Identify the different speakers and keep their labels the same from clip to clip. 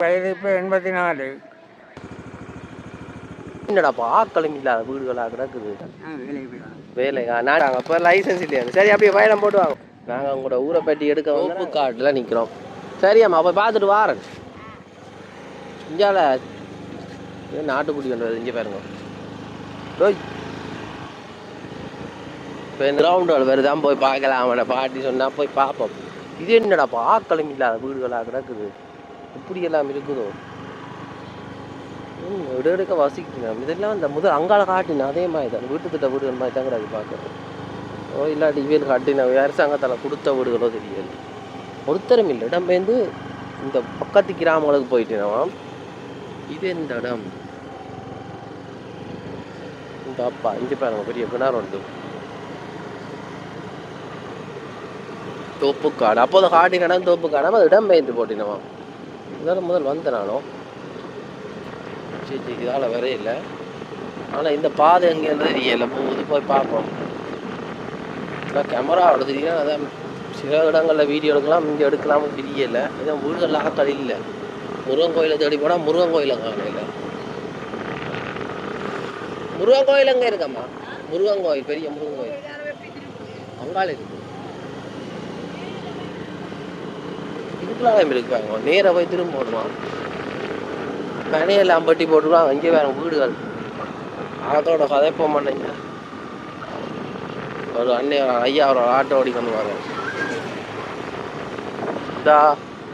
Speaker 1: வயது இப்போ 84.
Speaker 2: என்னடாப்பா ஆக்களும் இல்லாத வீடுகளாக கிடக்குது. வேலைக்கா நாங்கள் அப்போ லைசன்ஸ் இல்லையா? சரி அப்படியே பயணம் போட்டு வாங்க. நாங்கள் உங்களோட ஊரை பற்றி எடுக்க வந்து காட்டில் நிற்கிறோம். சரியாம்மா அப்போ பார்த்துட்டு வாரேன். இஞ்சால நாட்டுக்குடி கொண்டு வருது இங்கே பாருங்க. இப்போ இந்த கிரவுண்டுகள் வருதான் போய் பார்க்கலாம். அவனை பாட்டி சொன்னால் போய் பார்ப்போம். இது என்னடாப்பா ஆக்களும் இல்லாத வீடுகளாக கிடக்குது. இப்படி எல்லாம் இருக்குதோ எடுக்க வசிக்கணும். இதெல்லாம் இந்த முதல் அங்கால காட்டின அதே மாதிரி தான் வீட்டு திட்ட வீடுகள் மாதிரி தான் கிடக்கு பார்க்குறது. ஓ இல்லாட்டி இவியல் காட்டின அரசாங்கத்தில் கொடுத்த வீடுகளோ தெரியல. ஒருத்தரும் இல்லை. இடம்பெயர்ந்து இந்த பக்கத்து கிராமங்களுக்கு போயிட்டேனாம். இது எந்த இடம்? இந்த அப்பா இங்கே பாருங்க பெரிய கிணறு உண்டு. தோப்புக்காடு. அப்போது காட்டி கிடந்து தோப்புக்காடாம அது இடம்பெயர்ந்து போட்டினவாம். இதெல்லாம் முதல் வந்த நானும் சரி இதால் வேற இல்லை. ஆனால் இந்த பாதை எங்கேருந்து தெரியல. போகுது போய் பார்ப்போம். கேமரா எடுத்துட்டீங்கன்னா அதான் சில இடங்களில் வீடியோ எடுக்கலாம், இங்கே எடுக்கலாம்னு தெரியல. இதான் வீடுகள் ஆக்கள் இல்லை. முருகன் கோயிலை தேடி போனால் முருகன் கோயிலை காணையில். முருகன் கோயில் எங்கே இருக்கம்மா? முருகன் கோயில் பெரிய முருகன் கோயில் அங்கால இருக்கு. இதுக்குலாம் இருக்குவாங்க. நேராக போய் திரும்ப போடுவான். மனையெல்லாம் பட்டி போட்டுருவாங்க. அங்கே வேற வீடுகள். அதோட கதைப்போ மாட்டேங்க. ஒரு ஐயா ஒரு ஆட்டோ ஓடி கொண்டு வாங்க.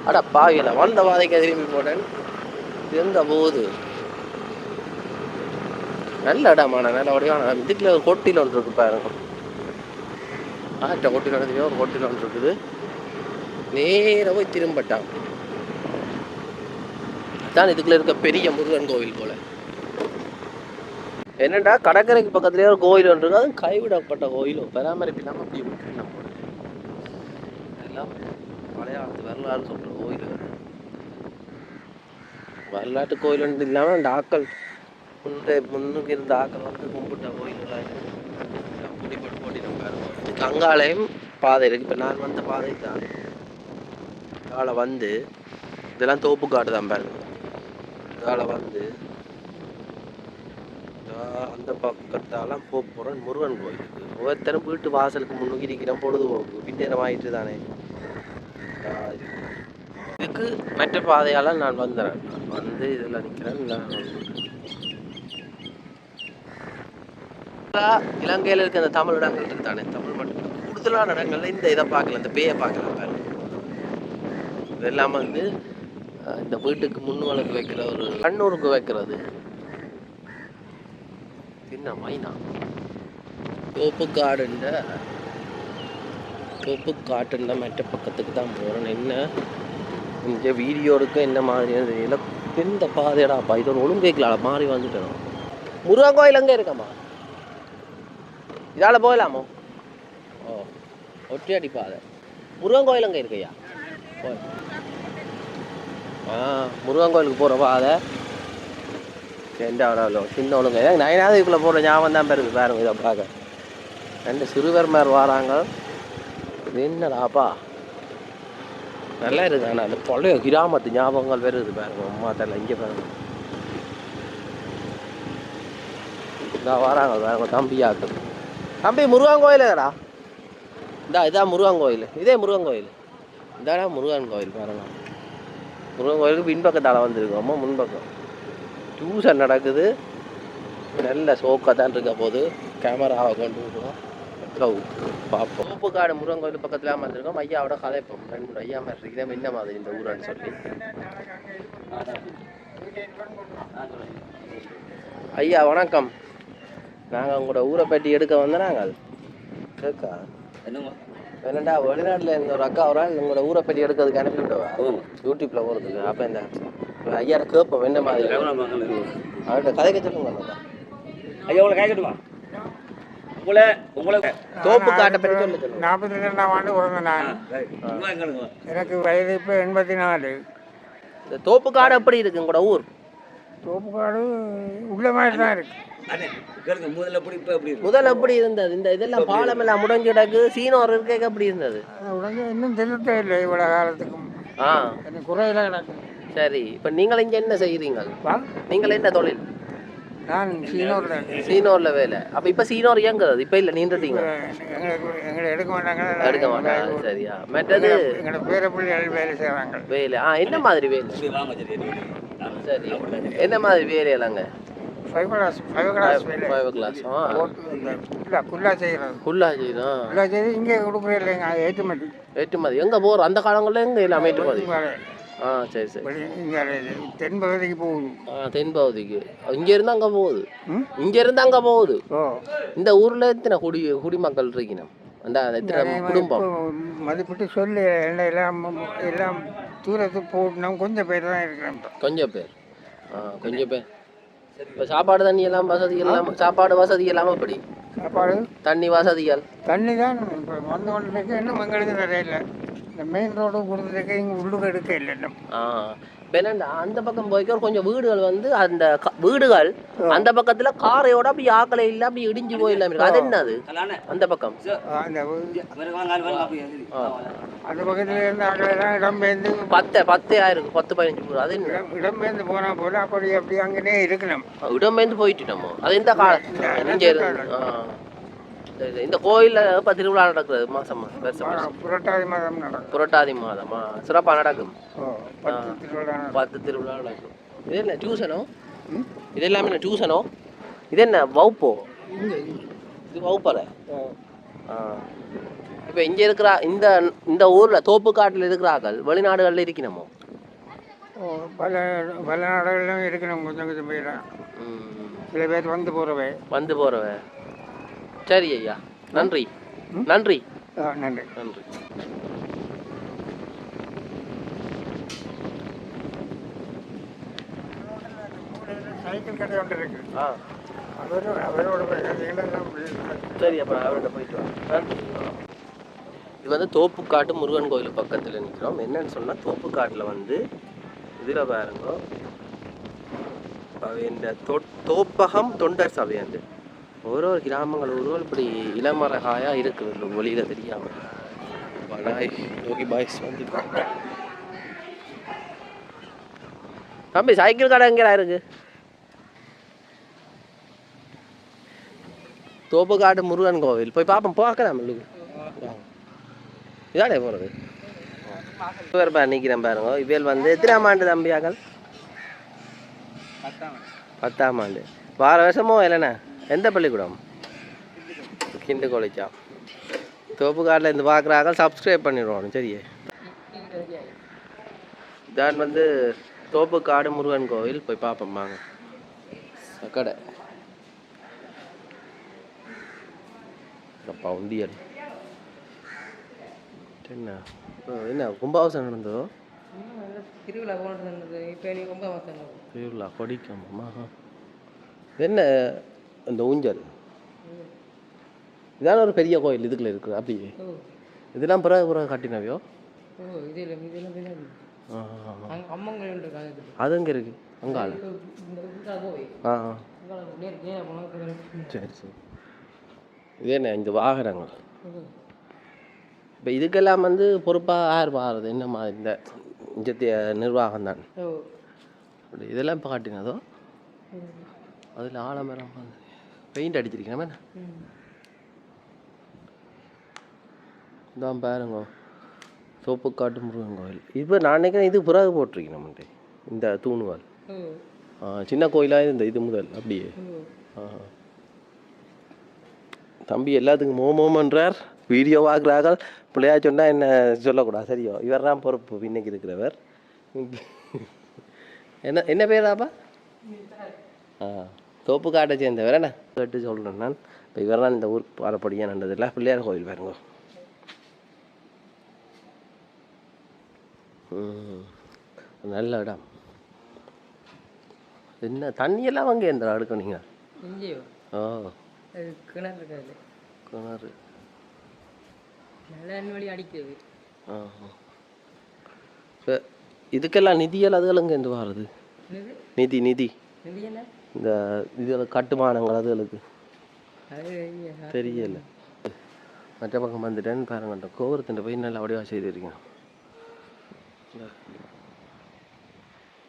Speaker 2: அட பாவில வந்த பாதைக்கு திரும்பி போட்டேன். எந்த போகுது நல்ல இடமான நல்ல உடையான. இதுக்குள்ள ஒரு கொட்டியில் ஒன்று இருக்கு பாருங்க. ஆட்டோ கொட்டியில் ஒரு கொட்டியில் ஒன்று இருக்குது. நேராக போய் திரும்பட்டான். தான் இதுக்குள்ள இருக்க பெரிய முருகன் கோவில் போல. என்னடா கடற்கரைக்கு பக்கத்துலேயே ஒரு கோயில் ஒன்று இருக்கு. அது கைவிடப்பட்ட கோயிலும் பராமரிப்பு இல்லாமல் அப்படி விட்டுருந்தோம் போல. எல்லாம் மலையாளத்து வரலாறு சொல்கிற கோயில். வரலாற்று கோயில் ஒன்று இல்லாமல் அந்த ஆக்கள் முன்னுக்கு இருந்த ஆக்கள் வந்து கும்பிட்ட கோயில்களாக குடிப்பட்டு போட்டி நம்ம பாருங்க. இதுக்கு அங்காலயம் பாதை இருக்குது. இப்போ நான் வந்த பாதை தான். காலை வந்து இதெல்லாம் தோப்பு காடு தான் பாருங்க. காலை வந்து அந்த பக்கத்தாலாம் போகிறோம் முருகன் கோயிலுக்கு. ஒவ்வொருத்தரும் வீட்டு வாசலுக்கு முன்னுக்கு இருக்கிற பொழுதுபோக்கு பின்னேரம் ஆயிட்டு தானே. இதுக்கு மற்ற பாதையால் நான் வந்துடுறேன். வந்து இதில் நிற்கிறேன். இலங்கையில் இருக்க அந்த தமிழ் இடங்கள் இருக்கு தானே. தமிழ் மட்டும் கூடுதலான இடங்கள்ல இந்த இதை பார்க்கலாம். இந்த பேயை பார்க்கலாம் பாருங்க. இதெல்லாம் வந்து இந்த வீட்டுக்கு முன்னுவலுக்கு வைக்கிற ஒரு கண்ணூருக்கு வைக்கிறது. என்ன மைனா தோப்பு காட்டுன்ற மற்ற பக்கத்துக்கு தான் போகிறேன். என்ன இந்த வீடியோடுக்கு என்ன மாதிரியான தெரியல. எந்த பாதையடாப்பா இது ஒரு ஒழுங்கேக்கலால மாறி வந்துட்டேன். முருகன் கோயில் அங்கே இருக்காம்மா. இதால் போகலாமோ? ஓ ஒற்றையடி பாதை. முருகன் கோயில் அங்கே இருக்கையா? முருகன் கோயிலுக்கு போகிற பாதை எந்த அவ்வளோ சின்ன ஒழுங்கு. நயனாவது இதுக்குள்ளே போகிற ஞாபகம் தான் பெருது பாருங்க. இதை பார்க்க ரெண்டு சிறுவர்மார் வராங்க. இது என்னடாப்பா நல்லா இருக்குது. ஆனால் அந்த பழைய கிராமத்து ஞாபகங்கள் வருது பாருங்க. அம்மா தலை இங்கே பாருங்க. இதான் வராங்க பாருங்க. தம்பியாக்கு தம்பி முருகன் கோயில் ஏடா? இதான் முருகன் கோயில். இதே முருகன் கோயில். இதாடா முருகன் கோயில் பாருங்க. முருகன் கோயிலுக்கு பின்பக்கத்தால் வந்துருக்கோம். அம்மா முன்பக்கம் டியூஷன் நடக்குது. நல்ல சோக்காக இருக்க போது கேமராவை கொண்டு விடுவோம். பார்ப்போம். தோப்புக்காடு முருகன் கோயில் பக்கத்தில் வந்துருக்கோம். ஐயாவோட கதைப்போம். 2-3 ஐயா மாதிரி இருக்கிறேன். என்ன மாதிரி இந்த ஊரான்னு சொல்லி. ஐயா வணக்கம். நாங்கள் உங்களோட ஊரை பற்றி எடுக்க வந்தோம். நாங்கள் கேட்கா என்னண்டா வெளிநாட்டில் இருந்த ஒரு அக்கா ஒரு ஆள் உங்களோட ஊரை பற்றி எடுக்கிறதுக்கு அனுப்பி விட்டவா யூடியூப்ல போகிறதுக்கு. அப்போ இந்த ஐயா கேட்போம் என்ன மாதிரி அவர்கிட்ட கதைக்க சொல்லுங்க.
Speaker 3: ஐயா உங்களை கேட்கட்டுமா? உங்களை
Speaker 2: தோப்பு காட்டை பற்றி சொல்லு.
Speaker 1: 42ஆம் ஆண்டு பிறந்தேன் நான். எனக்கு வயது இப்போ 84.
Speaker 2: இந்த தோப்பு காடு எப்படி இருக்கு உங்களோட ஊர்?
Speaker 1: தோப்பு காடு உள்ள மாதிரி தான் இருக்கு.
Speaker 2: முதல்ல எப்படி இருந்தது? இந்த இதெல்லாம் பாலம் எல்லாம் முடங்கி கிடக்கு. சீனோர் இருக்க எப்படி இருந்தது?
Speaker 1: உடனே இன்னும் தெரியத்தே இல்லை இவ்வளோ காலத்துக்கும். எனக்கு குறையில கிடக்கு.
Speaker 2: சரி, இப்போ நீங்கள் இங்கே என்ன செய்கிறீங்க? நீங்கள் என்ன தொழில்?
Speaker 1: நான் சீனோரில்
Speaker 2: சீனோரில் வேலை. அப்போ இப்போ சீனோர் இயங்குறது இப்போ இல்லை, நீண்டுட்டீங்க?
Speaker 1: எங்களை எடுக்க மாட்டாங்க.
Speaker 2: எடுக்க மாட்டாங்க. சரியா? மற்றது
Speaker 1: எங்களோட பேர பிள்ளைகள் வேலை செய்கிறாங்க.
Speaker 2: வேலை என்ன மாதிரி வேலை? சரி, என்ன மாதிரி வேலையெல்லாங்க?
Speaker 1: ஃபைவ் கிளாஸ் வேலை.
Speaker 2: 5 கிளாஸ்.
Speaker 1: குல்லா செய்கிறோம்.
Speaker 2: குல்லா செய்யணும்.
Speaker 1: குல்லா செய்து இங்கே கொடுக்குறது இல்லைங்க, ஏற்றுமதி.
Speaker 2: ஏற்றுமதி எங்கே போகிறோம்? அந்த காலங்களில் எங்கே எல்லாம் ஏற்றுமதி? சரி சரி.
Speaker 1: இங்கே தென்பகுதிக்கு போகுது.
Speaker 2: தென்பகுதிக்கு இங்கேருந்து அங்கே போகுது. இங்கேருந்து அங்கே போகுது. இந்த ஊரில் எத்தனை குடிமக்கள் இருக்கணும்? அந்த எத்தனை குடும்பம்
Speaker 1: மதிப்பிட்டு சொல்லி எல்லாம் தூரத்துக்கு போகணும். கொஞ்சம் பேர் தான் இருக்கிறோம்.
Speaker 2: கொஞ்சம் பேர். கொஞ்சம் பேர். இப்போ சாப்பாடு தண்ணி எல்லாம் வசதி எல்லாம், சாப்பாடு வசதி எல்லாம் எப்படி?
Speaker 1: சாப்பாடு
Speaker 2: தண்ணி வசதிகள்?
Speaker 1: தண்ணி தான் இப்போ வந்து கொண்டு இருக்கு. இன்னும் எங்களுக்கு நிறைய இந்த மெயின் ரோடு கொடுத்துருக்கு. இங்கே உள்ளுக்கு எடுக்க இல்லை இன்னும்.
Speaker 2: இப்போ என்னண்டா அந்த பக்கம் போய்க்க கொஞ்சம் வீடுகள் வந்து அந்த வீடுகள் அந்த பக்கத்துல காரையோட அப்படி ஆக்கலை இல்லை, அப்படி இடிஞ்சு போயிடலாம் இருக்கு. அது என்னது அந்த பக்கம்?
Speaker 1: அந்த பக்கத்துல இருந்து ஆக்கலைலாம் இடம்பெயர்ந்து
Speaker 2: 10 ஆயிருக்கு, 10-15 பேர். அது என்ன
Speaker 1: இடம்பெயர்ந்து போனா போல அப்படி அங்கனே இருக்கணும்.
Speaker 2: இடம்பெயர்ந்து போயிட்டு நம்ம அது எந்த காலம்? இந்த கோயில்ல இப்போ திருவிழா நடக்குது மாசம்
Speaker 1: புரட்டாதி மாதம் நடக்கும்.
Speaker 2: புரட்டாதி மாதமா சிறப்பாக நடக்கும்.
Speaker 1: 10
Speaker 2: திருவிழா நடக்கும். இது என்ன டியூஷனோ? இது எல்லாமே என்ன டியூஷனோ? இது என்ன வகுப்போ? இது வகுப்பறை. இப்போ இங்கே இருக்கிற இந்த ஊரில் தோப்புக்காட்டில் இருக்கிறார்கள் வெளிநாடுகளில் இருக்கணுமோ?
Speaker 1: பல நாடுகளிலும் இருக்கணும். கொஞ்சம் பேர் சில பேர் வந்து போகிறவே.
Speaker 2: சரி ஐயா, நன்றி நன்றி
Speaker 1: நன்றி
Speaker 2: நன்றி.
Speaker 1: சைக்கிள் கடை ஒன்று இருக்கு. அவரோட
Speaker 2: சரி, அப்புறம் அவரோட போயிட்டு வா. இது வந்து தோப்புக்காட்டு முருகன் கோயில் பக்கத்தில் நிற்கிறோம். என்னன்னு சொன்னால் தோப்புக்காட்டில் வந்து இதில் பாருங்க இந்த தோப்பகம் தொண்டர் சபை வந்து ஒரு கிராமங்கள் ஒருவர் இப்படி இளமரகாயாக இருக்குது வெளியில் தெரியாமல். பாய்ஸ் வந்து தம்பி சைக்கிள் கடை எங்கேடா இருக்கு? தோப்புக்காடு முருகன் கோவில் போய் பார்ப்போம். பார்க்கலாம் இதாடே போகிறது. பேர் நிற்கிறேன் பாருங்க. இவள் வந்து எத்தனாம் ஆண்டு தம்பியாக்கள்? 10ஆம் ஆண்டு. வார வருஷமோ இல்லைண்ணா? எந்த பள்ளிக்கூடம்? கிண்டு காலேஜா? தோப்புக்காட்டில் இருந்து பார்க்குறாங்க, சப்ஸ்கிரைப் பண்ணிடுவோம். சரியே. இதான் வந்து தோப்புக்காடு முருகன் கோவில். போய் பார்ப்போம் வாங்க. கடை உண்டியல் என்ன கும்பாபிஷேகம் நடந்ததோ? திருவிழா கொடிக்கம்மா. என்ன இந்த ஊஞ்சல் இதான ஒரு பெரிய கோயில் இதுக்குள்ள இருக்குது. அப்படியே இதெல்லாம் பிறகு கட்டினவையோ? அது எங்கே இருக்கு? அங்கால. சரி சரி. இது என்ன இந்த வாகனங்கள்? இப்போ இதுக்கெல்லாம் வந்து பொறுப்பாக யார் பாருது? என்ன மாதிரி இந்த இஞ்சத்திய நிர்வாகம் தான். இதெல்லாம் இப்போ காட்டினதோ? அதில் ஆலமரம் பெயிண்ட் அடிச்சிருக்கேன். இதான் பாருங்க தோப்புக்காட்டு முருகன் கோயில். இப்போ நான் நினைக்கிறேன் இது பிறகு போட்டிருக்கேன் நம்மகிட்ட இந்த தூணுவால். சின்ன கோயிலாக இந்த இது முதல் அப்படியே. தம்பி எல்லாத்துக்கும் மோமோமன்றார். வீடியோ பார்க்குறார்கள். பிள்ளையா சொன்னால் என்ன சொல்லக்கூடாது. சரியோ? இவர் தான் பொறுப்பு இன்னைக்கு இருக்கிறவர். என்ன பேராப்பா? தோப்புக்காட்டை சேர்ந்தவர் என்ன கேட்டு சொல்கிறேன் நான். இப்போ இவர் தான் இந்த ஊருக்கு பாரப்படியாக நன்றதில்லை. பிள்ளையார் கோயில் பாருங்க. நல்ல இடம். என்ன தண்ணியெல்லாம் அங்கே எந்த அடுக்க நீங்கள்? கிணறு இப்போ இதுக்கெல்லாம் நிதியெல்லாம் அதுகளுங்க எந்த வாருது? நிதி இந்த இதில் கட்டுமானங்கள் அதுகளுக்கு தெரியல. மற்ற பக்கம் வந்துட்டேன்னு பாருங்கட்ட கோபுரத்தின் போய் நல்லா வடிவாக செய்திருக்கேன்.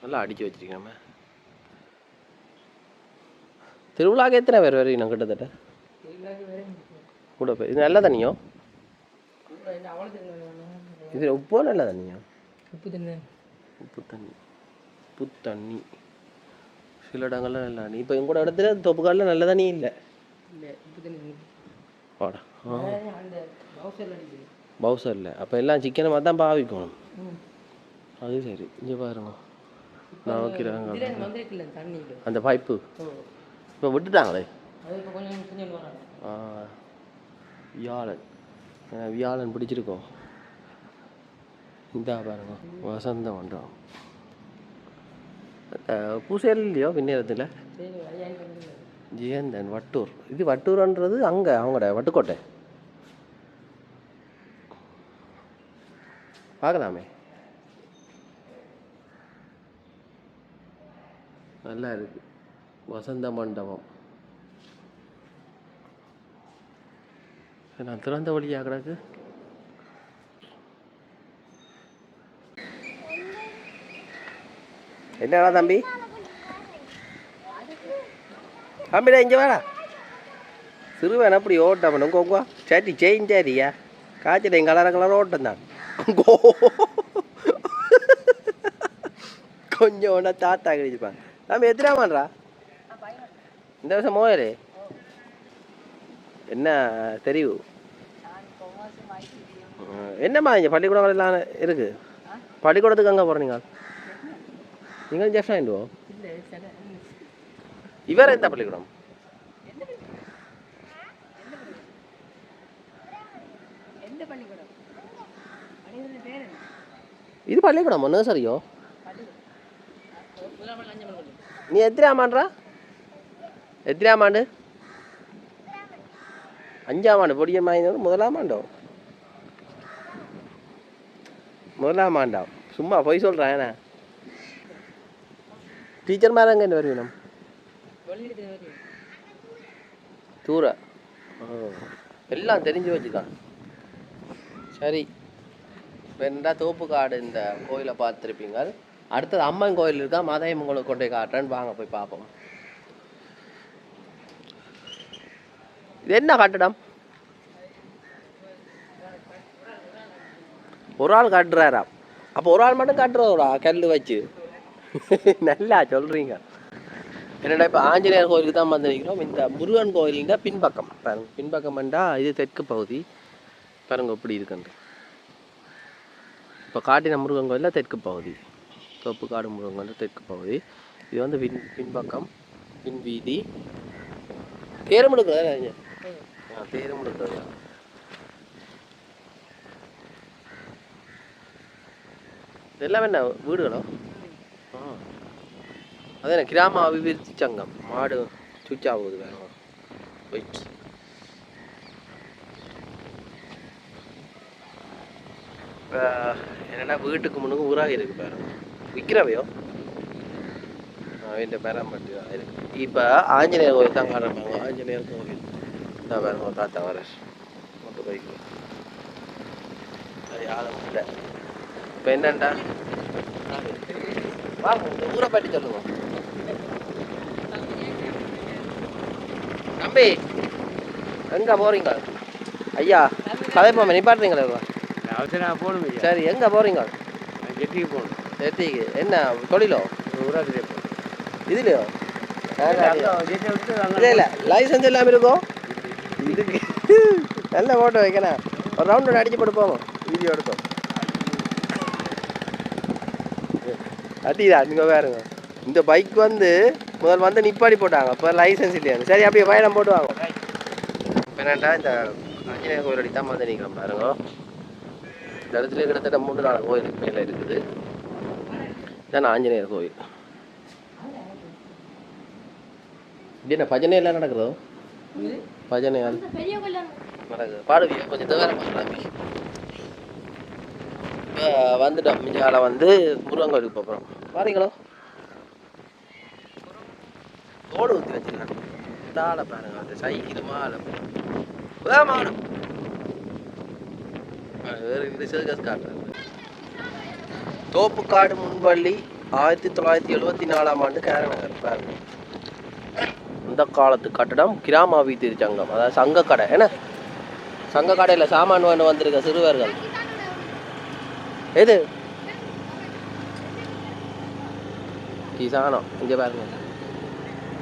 Speaker 2: நல்லா அடித்து வச்சிருக்கோமே. திருவிழாக்கு எத்தனை பேர் வரீங்க கிட்டத்தட்ட? கூட பேர். இது நல்ல தண்ணியோ? இது உப்போ நல்ல தண்ணியோ? உப்பு தண்ணி. உப்பு தண்ணி. உப்பு தண்ணி சில இடங்கள்ல நல்ல தண்ணி. இப்போ எங்கூட இடத்துல தொப்புக்காலில் நல்ல தண்ணி இல்லை. வாடா பவுசர் இல்லை. அப்போ எல்லாம் சிக்கனை தான் பாவிக்கணும். அது சரி. இங்கே பாருங்க நான் வைக்கிறாங்க அந்த பைப்பு இப்போ விட்டுட்டாங்களே. வியாழன் வியாழன் பிடிச்சிருக்கோம். இந்த பாருங்க வசந்த மண்டபம் பூசையில் இல்லையோ பின்னேரத்தில் ஜெயந்தன் வட்டூர். இது வட்டூர்ன்றது அங்கே அவங்களோட வட்டுக்கோட்டை பார்க்கலாமே. நல்லா இருக்கு வசந்த மண்டபம். நான் திறந்த வழியாக கிடக்கு. என்னடா தம்பி? தம்பிடா இங்கே வேணா சிறுவன் அப்படி ஓட்டம் பண்ணும் கோங்கோ சட்டி செயின்சாரியா காய்ச்சல் எங்கள் கலர் ஓட்டம் தான் கொஞ்சம் ஒன்றா தாத்தா கழிச்சுப்பாங்க. தம்பி எத்தனை பண்ணுறா இந்த வருஷம் மோயரு என்ன தெரிவு? என்னம்மா இங்கே பள்ளிக்கூடம் எல்லாம் இருக்குது. பள்ளிக்கூடத்துக்கு அங்கே போகிறீங்க நீங்கள் ஜெஃப்ட் ஆகிடுவோ? இவர் எந்த பள்ளிக்கூடம்? இது பள்ளிக்கூடம் நர்சரியோ? நீ எத்தனாம் ஆண்டுறா? எத்தனாம் ஆண்டு? 5ஆம் ஆண்டு. பொடியம்மா முதலாம் ஆண்டோ? முதலாம் ஆண்டா? சும்மா போய் சொல்கிறேன். ஏன்னா டீச்சர் மாதிரி அங்கே என்ன வருவீங்க தூர எல்லாம் தெரிஞ்சு வச்சுக்கான். சரி இப்போ என்ன தோப்புக்காடு இந்த கோயிலை பார்த்துருப்பீங்க. அடுத்தது அம்மன் கோயில் இருக்கா, மதையம் உங்களுக்கு கொண்டே காட்டுறேன்னு வாங்க போய் பார்ப்போம். இது என்ன கட்டடம்? ஒரு ஆள் காட்டுறாரா? அப்போ ஒரு ஆள் மட்டும் காட்டுறோடா கல் வச்சு. நல்லா சொல்கிறீங்க. என்னடா இப்போ ஆஞ்சநேயர் கோயிலுக்கு தான் வந்து நிற்கிறோம். இந்த முருகன் கோயிலுங்க பின்பக்கம் பாருங்க. பின்பக்கம் வேண்டா இது தெற்கு பகுதி பாருங்க எப்படி இருக்குன்னு. இப்போ காட்டின முருகன் கோயிலில் தெற்கு பகுதி, தோப்புக்காடு முருகன் கோயில் தெற்கு பகுதி. இது வந்து பின்பக்கம் பின் வீதி. தேரம் எடுக்கிறதா? தேரம் எடுக்கிறதா? எல்லாமே என்ன வீடுகளோ? அது என்ன கிராம அபிவிருத்தி சங்கம். மாடு சுவிட்ச் ஆகுது வேணும் போயிட்டு. இப்போ என்னென்னா வீட்டுக்கு முன்னுக்கு ஊராக இருக்குது பாருங்க. விற்கிறவையோ வீட்டை பேரம்பட்டி தான் இருக்குது. இப்போ ஆஞ்சநேயர் கோயில் தான் காட்டுறாங்க. ஆஞ்சநேயர் கோயில் தான் பாருங்க. தாத்தா வர மொட்டை பைக்கு அது ஆளும் இல்லை. இப்போ என்னண்டா வாங்க இந்த ஊரை பற்றி சொல்லுவோம். தம்பி எங்கே போகிறீங்க? ஐயா கதைப்போமே நிப்பாட்டுறீங்களா?
Speaker 1: அவசரம் போகணும்.
Speaker 2: சரி எங்கே போகிறீங்க?
Speaker 1: ஜெட்டிக்கு போகணும்.
Speaker 2: ஜெட்டிக்கு என்ன தொழிலோ?
Speaker 1: ஊராக போகணும்.
Speaker 2: இதுலையோ? இல்லை இல்லை லைசன்ஸ் இல்லாமல் இருக்கும். இதுக்கு நல்ல ஓட்டோ வைக்கணும். ஒரு ரவுண்டு அடிச்சு போட்டு போவோம். வீடியோ எடுத்தோம். அடிதான் நீங்கள் பாருங்க. இந்த பைக் வந்து முதல் வந்து நிப்பாடி போட்டாங்க. இப்போ லைசன்ஸ் இல்லையா? சரி அப்படியே பயணம் போட்டுவாங்க. இப்போ என்னண்டா இந்த ஆஞ்சநேயர் கோயில் அடி தான் வந்து நிற்கிறோம் பாருங்க. இந்த இடத்துல கிட்டத்தட்ட 3-4 கோயிலுக்கு மேலே இருக்குது. இதான் ஆஞ்சநேயர் கோயில். இது என்ன பஜனை எல்லாம் நடக்குதோ? பஜனை நடக்குது. பாடுவியா கொஞ்சம் தவிர பாடுறாங்க. இப்போ வந்துட்டோம். மிஞ்சால வந்து முருகன் கோயிலுக்கு போகிறோம். பாருங்களோ தோடு ஊற்றி வச்சுருக்காங்க. தாளை பாருங்க. அந்த சைக்கிள் மாலை மாடும் வேறு இது சர்க்கஸ் காட்டுறாங்க. தோப்புக்காடு முன்பள்ளி 1974ஆம் ஆண்டு கேரநகர் பாருங்க. இந்த காலத்து கட்டடம் கிராம அபிவிருத்தி சங்கம், அதாவது சங்க கடை. என்ன சங்க கடையில் சாமான் வேண்டு வந்திருக்க சிறுவர்கள். எது கிசானம் இங்கே பாருங்க.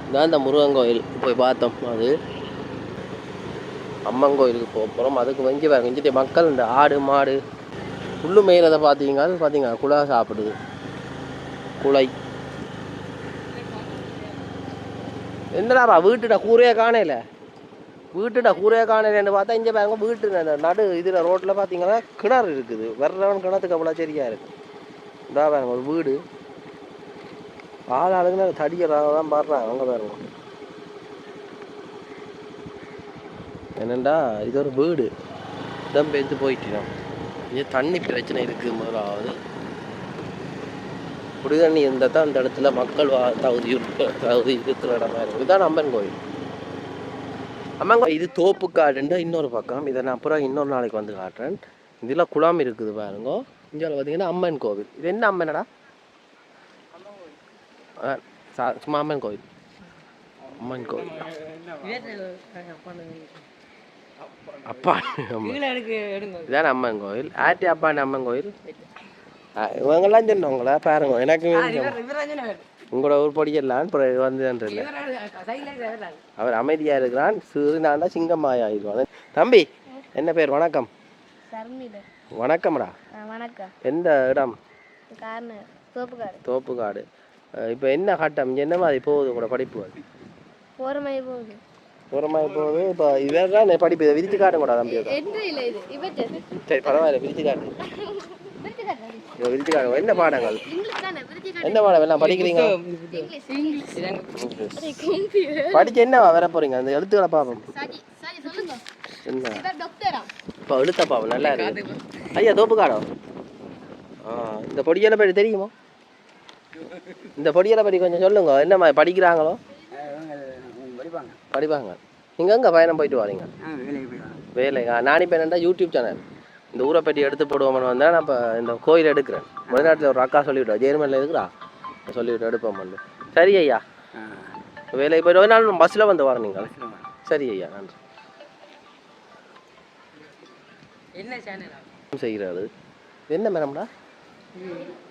Speaker 2: இதான் இந்த முருகன் கோயில் போய் பார்த்தோம். அது அம்மன் கோயிலுக்கு போகிறோம். அதுக்கு வங்கி பாருங்க. இங்கே மக்கள் இந்த ஆடு மாடு புல்லு மேயிறதை பார்த்தீங்க குழா சாப்பிடுது. குலை என்னடாப்பா வீட்டுட கூரையே காணையில, வீட்டுட கூரையே காணையிலன்னு பார்த்தா இங்கே பாருங்க வீட்டு நடு இதில் ரோட்டில் பார்த்தீங்கன்னா கிணறு இருக்குது. வர்றவன் கிணத்துக்கு அவ்வளோ சரியாக இருக்குது. இதா பாருங்க ஒரு வீடு. ஆளுங்க தடிக்கிறாங்க தான் பாடுறாங்க. அவங்க பாருங்க என்னண்டா இது ஒரு வீடு இடம் பேர்த்து போயிட்டோம். இங்கே தண்ணி பிரச்சனை இருக்குது. முதலாவது குடி தண்ணி இருந்தால் தான் அந்த இடத்துல மக்கள் தகுதி இருக்கிற இடமா இருக்கும். இதுதான் அம்மன் கோயில். அம்மன் கோயில் இது தோப்புக்காடுன்ற இன்னொரு பக்கம். இதை நான் அப்புறம் இன்னொரு நாளைக்கு வந்து காட்டுறேன். இதில் குளம் இருக்குது பாருங்க. இங்கே பார்த்தீங்கன்னா அம்மன் கோவில். இது என்ன அம்மனடா? சும்மா அம்மன் கோயில். அம்மன் கோயில் அப்பா இதான் அம்மன் கோயில். ஆட்டி அப்பாண்ட அம்மன் கோயில். இவங்கெல்லாம் சொன்னவங்களா பாருங்க. எனக்கு உங்களோட உருப்படியெல்லாம் வந்து அவர் அமைதியாக இருக்கிறான். சிறுநாண்டா சிங்கம்மாயா ஆயிடுவான். தம்பி என்ன பேர்? வணக்கம். வணக்கம்டா. எந்த இடம்? தோப்புக்காடு. இப்போ என்ன கட்டம் என்ன மாதிரி போகுது உங்களோட படிப்பு? போகிறமாதிரி போகுது. இப்போ இவர்தான் படிப்பு. இதை விரிச்சு காட்டும் கூட தம்பி. சரி பரவாயில்ல விரிச்சு காட்டு. விரிச்சு காட்டு. என்ன பாடங்கள் என்ன பாடம் எல்லாம் படிக்கிறீங்க? படிச்சு என்னவா வர போறீங்க? அந்த எழுத்துக்களை பார்ப்போம். என்ன இப்போ எழுத்த பாப்போம். நல்லா இருக்கு ஐயா. தோப்புக்காடோ இந்த பொடியலை பற்றி தெரியுமா? இந்த பொடியலை பற்றி கொஞ்சம் சொல்லுங்க. என்ன மாதிரி படிக்கிறாங்களோ? படிப்பாங்க. நீங்கள் எங்கே பயணம் போயிட்டு வரீங்க? வேலைங்க. நான் இப்போ என்னென்னா யூடியூப் சேனல் இந்த ஊரை பற்றி எடுத்து போடுவோம்னு வந்தால் நான் இப்போ இந்த கோயில் எடுக்கிறேன். வெளிநாட்டில் ஒரு அக்கா சொல்லிவிட்டோம். ஜெர்மனியில் இருக்கிறா சொல்லிவிட்டு எடுப்போம் வந்து. சரி ஐயா. வேலைக்கு போய்ட்டு ஒரு நாள் பஸ்ஸில் வந்து வரேன் நீங்கள். சரி ஐயா நன்றி. என்ன சேனல் செய்கிறாரு? என்ன மேடம்டா?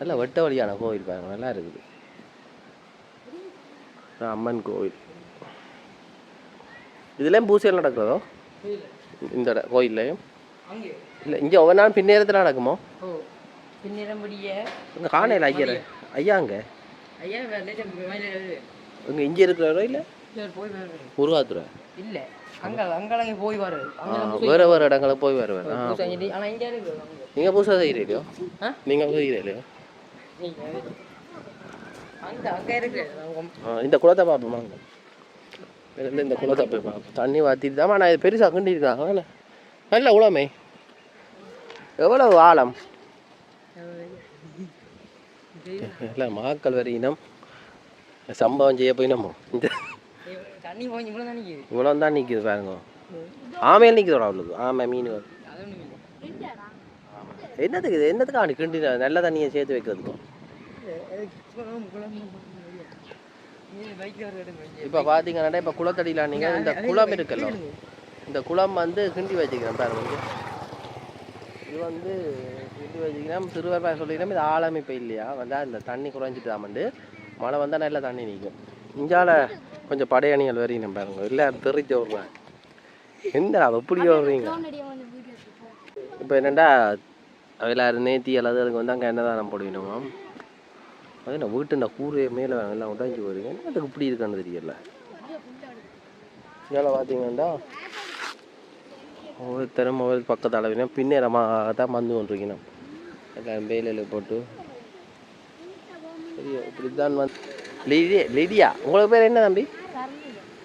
Speaker 2: நல்லா வெட்ட வழியான கோயில் பாருங்க. நல்லா இருக்குது. அம்மன் கோவில். இதுலேயும் பூசையில் நடக்கிறதோ இந்த கோயில்லையும்? இல்லை இங்கே ஒவ்வொரு நாள் பின்னேரத்தில் நடக்குமோ? இங்கே காணையில் ஐயர் ஐயா அங்கே இங்கே இங்கே இருக்கிறாரோ? இல்லை முருகாத்துறை இல்லை வேறு வேறு இடங்களுக்கு போய் வருவார். நீங்கள் பூசை செய்கிறீங்களோ? நீங்கள் செய்கிறீங்களோ? இந்த குளத்தை பார்ப்போமா? இந்த குளத்தை போய் பார்ப்போம். தண்ணி வாத்திட்டு தான். நான் இது பெருசாக கண்டிருக்காங்க. நல்ல உளமே. எவ்வளவு ஆழம் இல்லை மாக்கள் வர இனம் சம்பவம் செய்ய போய் நம்ம இந்த இவ்வளோ தான் நிற்கிது பாருங்க. ஆமையில் நிற்கிதோட அவளுக்கு. ஆமை மீன் என்னத்துக்கு இது? என்னத்துக்கு ஆண்டு கிண்டி நல்ல தண்ணியை சேர்த்து வைக்கிறதுக்கும்? இப்போ பார்த்தீங்கன்னா இப்போ குளத்தடியில் நீங்கள் இந்த குளம் இருக்குல்ல, இந்த குளம் வந்து கிண்டி வச்சுக்கிறேன் பாருங்க. இது வந்து கிண்டி வச்சுக்கிறேன். சிறுவர் சொல்லிக்கிறேன். இது ஆழம் இப்போ இல்லையா வந்தால் இந்த தண்ணி குறைஞ்சிட்டு தாமண்டு மழை வந்தால் நல்லா தண்ணி நிற்கும். இஞ்சால கொஞ்சம் படையணிகள் வரையும் பாருங்க. இல்லை தெரிஞ்சு விட்றேன். எந்தடா எப்படி வருவீங்க? இப்போ என்னென்னா எல்லாரும் நேத்தி அல்லது அதுக்கு வந்து அங்கே என்னதான் போடுவீனோமா? அது நான் வீட்டு கூரையை மேலே எல்லாம் உடைஞ்சி வருவீங்க. அதுக்கு இப்படி இருக்கான்னு தெரியல. இதனால் பார்த்தீங்கன்னா ஒவ்வொருத்தரும் ஒவ்வொரு பக்கத்து அளவினா பின்னேரமாக தான் வந்து கொண்டிருக்கணும். எல்லாம் வேலையில் போட்டு சரி இப்படி தான் வந்து லிடியா. உங்களுக்கு பேர் என்ன தம்பி?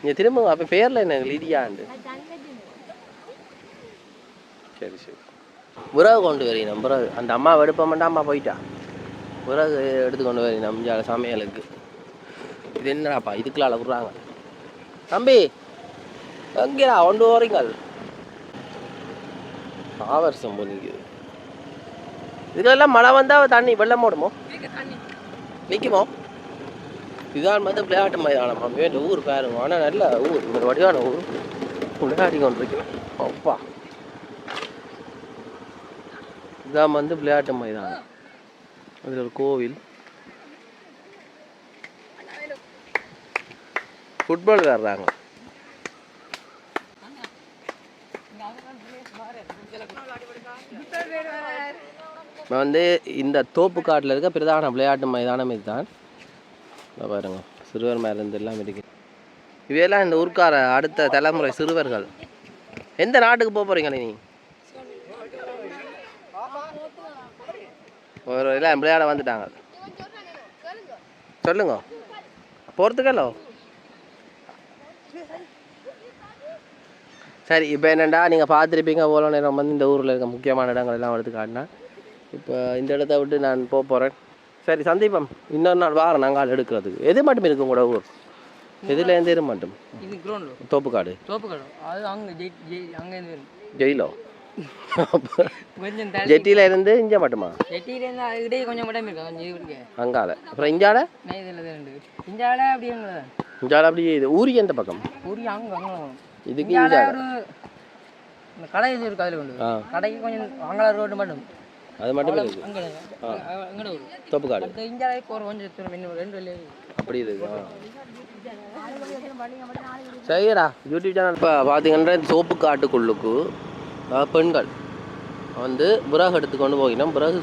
Speaker 2: நீங்கள் திரும்ப அப்போ பேரில் என்ன லிடியாண்டு? சரி சரி. விறகு கொண்டு வரீங்க. விறகு அந்த அம்மா எடுப்போம்டா. அம்மா போயிட்டா. விறகு எடுத்து கொண்டு வரீங்க நம்ஜால சமையலுக்கு. இது என்னடாப்பா இதுக்குள்ள விட்றாங்க? தம்பி எங்கேடா கொண்டு வரீங்கள்? ஆவர்ஷம் போனிக்குது. இதுக்கெல்லாம் மழை வந்தால் தண்ணி வெள்ளம் ஓடுமோ? நிற்குமோ? இதுதான் வந்து விளையாட்டு மைதானம். வேண்ட ஊர் பாருங்க. ஆனால் நல்ல ஊர், இந்த வடிவான ஊர். விளையாடி கொண்டு இருக்கிறோம். அப்பா, இதுதான் வந்து விளையாட்டு மைதானம். அதில் ஒரு கோவில், ஃபுட்பால் விளையாடுறாங்க. வந்து இந்த தோப்புக்காட்டில் இருக்க பிரதான விளையாட்டு மைதானம் இதுதான். பாருங்க, சிறுவர் மேலேருந்து எல்லாம் இருக்கு. இவையெல்லாம் இந்த ஊர்க்கார அடுத்த தலைமுறை சிறுவர்கள். எந்த நாட்டுக்கு போக போறீங்க நீ? ஒரு எல்லாம் விளையாட வந்துட்டாங்க. சொல்லுங்க, போகிறதுக்கல்லோ? சரி, இப்போ என்னென்னா நீங்கள் பார்த்துருப்பீங்க போல நேரம் வந்து இந்த ஊரில் இருக்க முக்கியமான இடங்கள் எல்லாம் எடுத்து காட்டினா. இப்போ இந்த இடத்த விட்டு நான் போக போகிறேன். சரி, சந்தீபம் இன்னொரு நாள் வாரம் நாங்கள் எடுக்கிறதுக்கு. எது மட்டும் இருக்கும் கூட ஊர்? எதில் எந்த இது மட்டும்? தோப்புக்காடு.
Speaker 1: அது அங்கே
Speaker 2: ஜெயிலோ ஜெட்டியில இருந்து இங்கே மட்டுமா?
Speaker 1: கொஞ்சம் இடம் இருக்கு
Speaker 2: அங்கால. அப்புறம் இஞ்சால இஞ்சால அப்படி இது ஊரி எந்த பக்கம்? இதுக்கு
Speaker 1: கடை இது இருக்கு. அதில் கொண்டு கடைக்கு கொஞ்சம் அங்கே ரோடு மட்டும்,
Speaker 2: அது மட்டும் இருக்கு. தோப்புக்காடு அப்படி இருக்கு. சரிடா, யூடியூப் சேனல். இப்போ பார்த்தீங்கன்னா தோப்புக்காட்டுக்குள்ளுக்கு பெண்கள் வந்து விறகு எடுத்து கொண்டு போயினோம். விறகு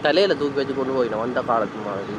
Speaker 2: தலையில் தூக்கி வச்சு கொண்டு போயினோம் அந்த காலத்து மாதிரி.